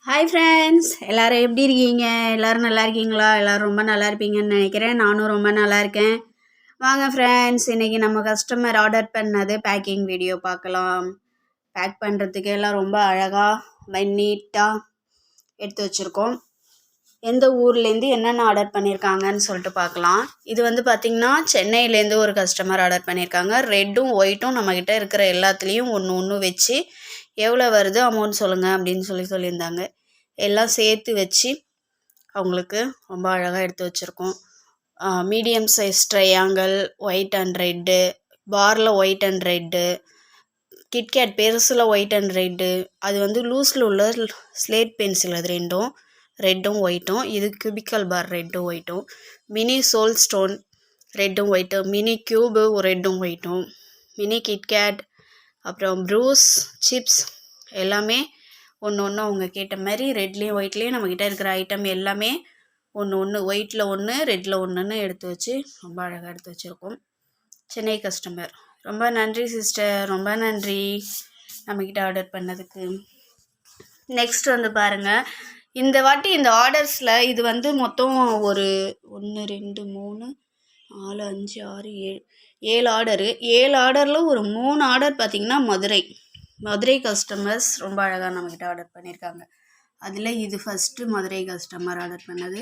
Hi friends, எல்லோரும் எப்படி இருக்கீங்க? எல்லோரும் நல்லா இருக்கீங்களா? எல்லோரும் ரொம்ப நல்லா இருப்பீங்கன்னு நினைக்கிறேன். நானும் ரொம்ப நல்லா இருக்கேன். வாங்க ஃப்ரெண்ட்ஸ், இன்றைக்கி நம்ம கஸ்டமர் ஆர்டர் பண்ணது பேக்கிங் வீடியோ பார்க்கலாம். பேக் பண்ணுறதுக்கு எல்லாம் ரொம்ப அழகாக நீட்டாக எடுத்து வச்சுருக்கோம். எந்த ஊர்லேருந்து என்னென்ன ஆர்டர் பண்ணியிருக்காங்கன்னு சொல்லிட்டு பார்க்கலாம். இது வந்து பார்த்திங்கன்னா சென்னையிலேருந்து ஒரு கஸ்டமர் ஆர்டர் பண்ணியிருக்காங்க. ரெட்டும் ஒயிட்டும் நம்மக்கிட்ட இருக்கிற எல்லாத்துலேயும் ஒன்று வச்சு எவ்வளோ வருது அமௌண்ட் சொல்லுங்கள் அப்படின்னு சொல்லியிருந்தாங்க. எல்லாம் சேர்த்து வச்சு அவங்களுக்கு ரொம்ப அழகாக எடுத்து வச்சுருக்கோம். Medium size triangle white and red, பாரில் ஒயிட் அண்ட் ரெட்டு, கிட்கேட் பெருசில் ஒயிட் அண்ட் ரெட்டு, அது வந்து லூஸில் உள்ள ஸ்லேட் பென்சில், அது ரெட்டும் ஒயிட்டும். இது கியூபிக்கல் பார் ரெட்டும் ஒயிட்டும். மினி சோல் ஸ்டோன் ரெட்டும் ஒயிட்டும், மினி க்யூபு ரெட்டும் ஒயிட்டும், மினி கிட்கேட், அப்புறம் ப்ரூஸ் சிப்ஸ் எல்லாமே ஒன்று அவங்க கேட்ட மாதிரி ரெட்லேயும் ஒயிட்லேயும் நம்மக்கிட்ட இருக்கிற ஐட்டம் எல்லாமே ஒன்று ஒயிட்டில் ஒன்று ரெட்டில் ஒன்றுன்னு எடுத்து வச்சு ரொம்ப அழகாக எடுத்து வச்சுருக்கோம். சென்னை கஸ்டமர், ரொம்ப நன்றி சிஸ்டர், ரொம்ப நன்றி நம்மக்கிட்ட ஆர்டர் பண்ணதுக்கு. நெக்ஸ்ட் வந்து பாருங்கள், இந்த வாட்டி இந்த ஆர்டர்ஸில் இது வந்து மொத்தம் ஒரு 1 2 3 4 5 6 7 ஆர்டரு. 7 ஆர்டரில் ஒரு 3 ஆர்டர் பார்த்திங்கன்னா மதுரை கஸ்டமர்ஸ் ரொம்ப அழகாக நம்மக்கிட்ட ஆர்டர் பண்ணியிருக்காங்க. அதில் இது ஃபஸ்ட்டு மதுரை கஸ்டமர் ஆர்டர் பண்ணது.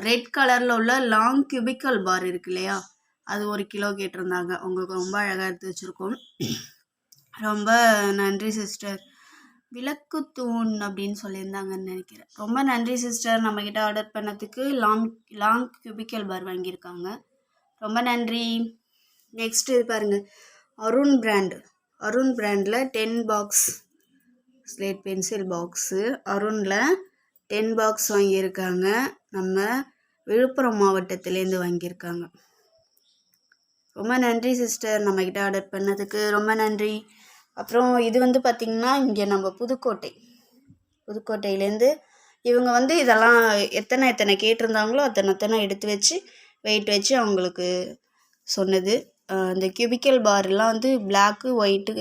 ரெட் கலரில் உள்ள லாங் கியூபிக்கல் பார் இருக்கு இல்லையா, அது 1 கிலோ கேட்டிருந்தாங்க. உங்களுக்கு ரொம்ப அழகாக எடுத்து வச்சுருக்கோம். ரொம்ப நன்றி சிஸ்டர். விளக்கு தூண் அப்படின்னு சொல்லியிருந்தாங்கன்னு நினைக்கிறேன். ரொம்ப நன்றி சிஸ்டர், நம்மக்கிட்ட ஆர்டர் பண்ணதுக்கு லாங் கியூபிக்கல் பார் வாங்கியிருக்காங்க. ரொம்ப நன்றி. நெக்ஸ்ட்டு இது பாருங்கள், அருண் பிராண்டில் 10 பாக்ஸ் ஸ்லேட் பென்சில் பாக்ஸு. அருணில் 10 பாக்ஸ் வாங்கியிருக்காங்க. நம்ம விழுப்புரம் மாவட்டத்துலேருந்து வாங்கியிருக்காங்க. ரொம்ப நன்றி சிஸ்டர், நம்மக்கிட்ட ஆர்டர் பண்ணதுக்கு ரொம்ப நன்றி. அப்புறம் இது வந்து பார்த்திங்கன்னா இங்கே நம்ம புதுக்கோட்டையிலேருந்து இவங்க வந்து இதெல்லாம் எத்தனை கேட்டிருந்தாங்களோ அத்தனை எடுத்து வச்சு வெயிட் வச்சு அவங்களுக்கு சொன்னது. இந்த கியூபிக்கல் பார்லாம் வந்து பிளாக்கு ஒயிட்டு,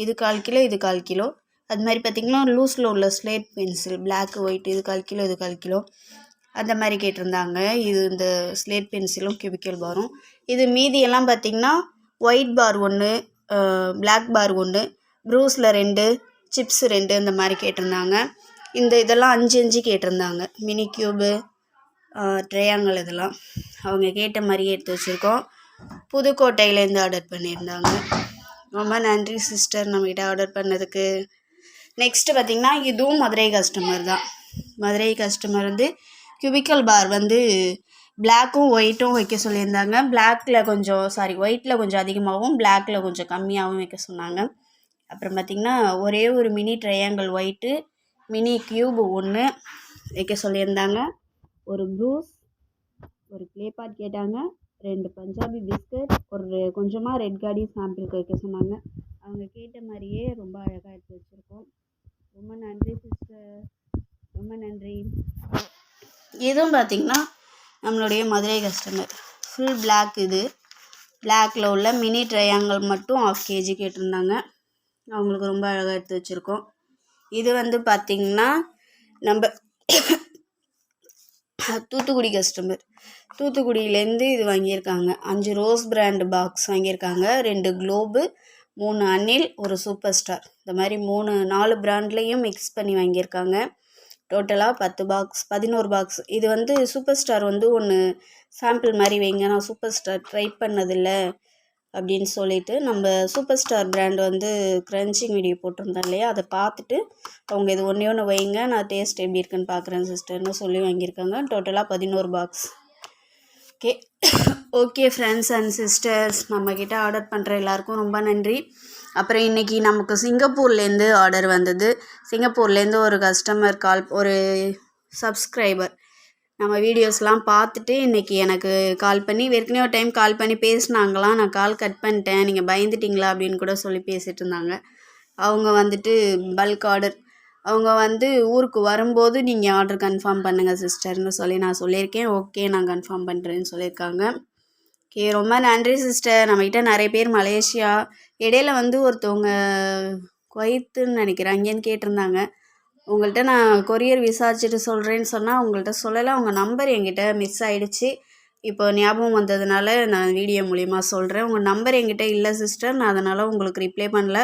இது 1/4 கிலோ இது 1/4 கிலோ. அது மாதிரி பார்த்திங்கன்னா லூஸில் உள்ள ஸ்லேட் பென்சில் பிளாக்கு ஒயிட்டு இது 1/4 கிலோ இது 1/4 கிலோ அந்த மாதிரி கேட்டிருந்தாங்க. இது இந்த ஸ்லேட் பென்சிலும் கியூபிக்கல் பாரும். இது மீதியெல்லாம் பார்த்திங்கன்னா ஒயிட் பார் 1, பிளாக் பார் 1, ப்ரூஸில் 2, சிப்ஸ் 2 இந்த மாதிரி கேட்டிருந்தாங்க. இதெல்லாம் 5 கேட்டிருந்தாங்க. மினி க்யூபு, ட்ரையாங்கிள் இதெல்லாம் அவங்க கேட்ட மாதிரியே எடுத்து வச்சுருக்கோம். புதுக்கோட்டையிலேருந்து ஆர்டர் பண்ணியிருந்தாங்க. ரொம்ப நன்றி சிஸ்டர், நம்மகிட்ட ஆர்டர் பண்ணதுக்கு. நெக்ஸ்ட்டு பார்த்திங்கன்னா இதுவும் மதுரை கஸ்டமர் தான். மதுரை கஸ்டமர் வந்து கியூபிக்கல் பார் வந்து பிளாக்கும் ஒயிட்டும் வைக்க சொல்லியிருந்தாங்க. ஒயிட்டில் கொஞ்சம் அதிகமாகவும் பிளாக்கில் கொஞ்சம் கம்மியாகவும் வைக்க சொன்னாங்க. அப்புறம் பார்த்திங்கன்னா ஒரே ஒரு mini triangle white, mini cube 1 வைக்க சொல்லியிருந்தாங்க. ஒரு ப்ரூஸ், ஒரு க்ளே பாட் கேட்டாங்க. 2 பஞ்சாபி பிஸ்கட், ஒரு கொஞ்சமாக ரெட் காடி சாம்பிளுக்கு வைக்க சொன்னாங்க. அவங்க கேட்ட மாதிரியே ரொம்ப அழகாக எடுத்து வச்சுருக்கோம். ரொம்ப நன்றி சிஸ்டர், ரொம்ப நன்றி. இதுவும் பார்த்திங்கன்னா நம்மளுடைய மதுரை கஸ்டமர். ஃபுல் பிளாக், இது பிளாக்கில் உள்ள மினி ட்ரையாங்கிள் மட்டும் 1/2 kg கேட்டிருந்தாங்க. அவங்களுக்கு ரொம்ப அழகாக எடுத்து வச்சுருக்கோம். இது வந்து பார்த்திங்கன்னா நம்ம தூத்துக்குடி கஸ்டமர். தூத்துக்குடியிலேருந்து இது வாங்கியிருக்காங்க. 5 ரோஸ் பிராண்டு பாக்ஸ் வாங்கியிருக்காங்க. 2 குளோபு, 3 அணில், ஒரு சூப்பர் ஸ்டார். இந்த மாதிரி 4 பிராண்ட்லேயும் மிக்ஸ் பண்ணி வாங்கியிருக்காங்க. டோட்டலாக 10 பாக்ஸ், 11 பாக்ஸ். இது வந்து சூப்பர் ஸ்டார் வந்து ஒன்று சாம்பிள் மாதிரி வைங்க, நான் சூப்பர் ஸ்டார் ட்ரை பண்ணதில்லை அப்படின்னு சொல்லிட்டு நம்ம சூப்பர் ஸ்டார் பிராண்ட் வந்து க்ரன்ச்சிங் வீடியோ போட்டிருந்தேன் இல்லையா, அதை பார்த்துட்டு அவங்க இது ஒன்று வைங்க, நான் டேஸ்ட் எப்படி இருக்குன்னு பார்க்குறேன் சிஸ்டர்னு சொல்லி வாங்கியிருக்காங்க. டோட்டலாக 11 box. Okay friends and sisters, நம்மக்கிட்ட ஆர்டர் பண்ணுற எல்லாருக்கும் ரொம்ப நன்றி. அப்புறம் இன்றைக்கி நமக்கு சிங்கப்பூர்லேருந்து ஆர்டர் வந்தது. சிங்கப்பூர்லேருந்து ஒரு கஸ்டமர் ஒரு சப்ஸ்கிரைபர் நம்ம வீடியோஸ்லாம் பார்த்துட்டு இன்றைக்கி எனக்கு கால் பண்ணி, ஏற்கனவே ஒரு டைம் கால் பண்ணி பேசினாங்களாம். நான் கால் கட் பண்ணிட்டேன், நீங்கள் பயந்துட்டிங்களா அப்படின்னு கூட சொல்லி பேசிகிட்டு இருந்தாங்க. அவங்க வந்துட்டு பல்க் ஆர்டர், அவங்க வந்து ஊருக்கு வரும்போது நீங்கள் ஆர்டர் கன்ஃபார்ம் பண்ணுங்கள் சிஸ்டர்னு சொல்லி நான் சொல்லியிருக்கேன். ஓகே, நான் கன்ஃபார்ம் பண்ணுறேன்னு சொல்லியிருக்காங்க. ஓகே, ரொம்ப நன்றி சிஸ்டர். நம்மகிட்ட நிறைய பேர் மலேசியா, இடையில வந்து ஒருத்தவங்க குவைத்துன்னு நினைக்கிறேன் அங்கேருந்து கேட்டிருந்தாங்க. உங்கள்கிட்ட நான் கொரியர் விசாரிச்சுட்டு சொல்கிறேன்னு சொன்னால் உங்கள்கிட்ட சொல்லலை. உங்கள் நம்பர் என்கிட்ட மிஸ் ஆகிடுச்சு. இப்போ ஞாபகம் வந்ததுனால நான் வீடியோ மூலிமா சொல்கிறேன். உங்கள் நம்பர் என்கிட்ட இல்லை சிஸ்டர். நான் அதனால் உங்களுக்கு ரிப்ளை பண்ணல.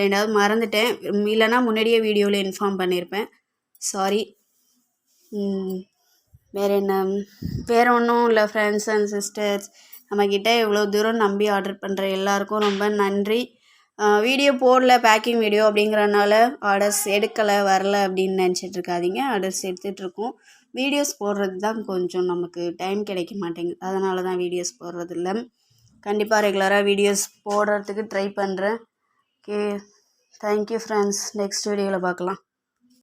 2வது மறந்துட்டேன். இல்லைனா முன்னாடியே வீடியோவில் இன்ஃபார்ம் பண்ணியிருப்பேன். சாரி. வேறு என்ன, வேறு ஒன்றும் இல்லை ஃப்ரெண்ட்ஸ் அண்ட் சிஸ்டர்ஸ். நம்மக்கிட்ட இவ்வளோ தூரம் நம்பி ஆர்டர் பண்ணுற எல்லாருக்கும் ரொம்ப நன்றி. வீடியோ போடல பேக்கிங் வீடியோ அப்படிங்கிறனால ஆர்டர்ஸ் எடுக்கலை வரல அப்படின்னு நினச்சிட்டு இருக்காதீங்க. ஆர்டர்ஸ் எடுத்துகிட்ருக்கோம். வீடியோஸ் போடுறது தான் கொஞ்சம் நமக்கு டைம் கிடைக்க மாட்டேங்குது. அதனால தான் வீடியோஸ் போடுறதில்ல. கண்டிப்பாக ரெகுலராக வீடியோஸ் போடுறதுக்கு ட்ரை பண்ணுறேன். Okay, thank you friends. நெக்ஸ்ட் வீடியோவில் பார்க்கலாம்.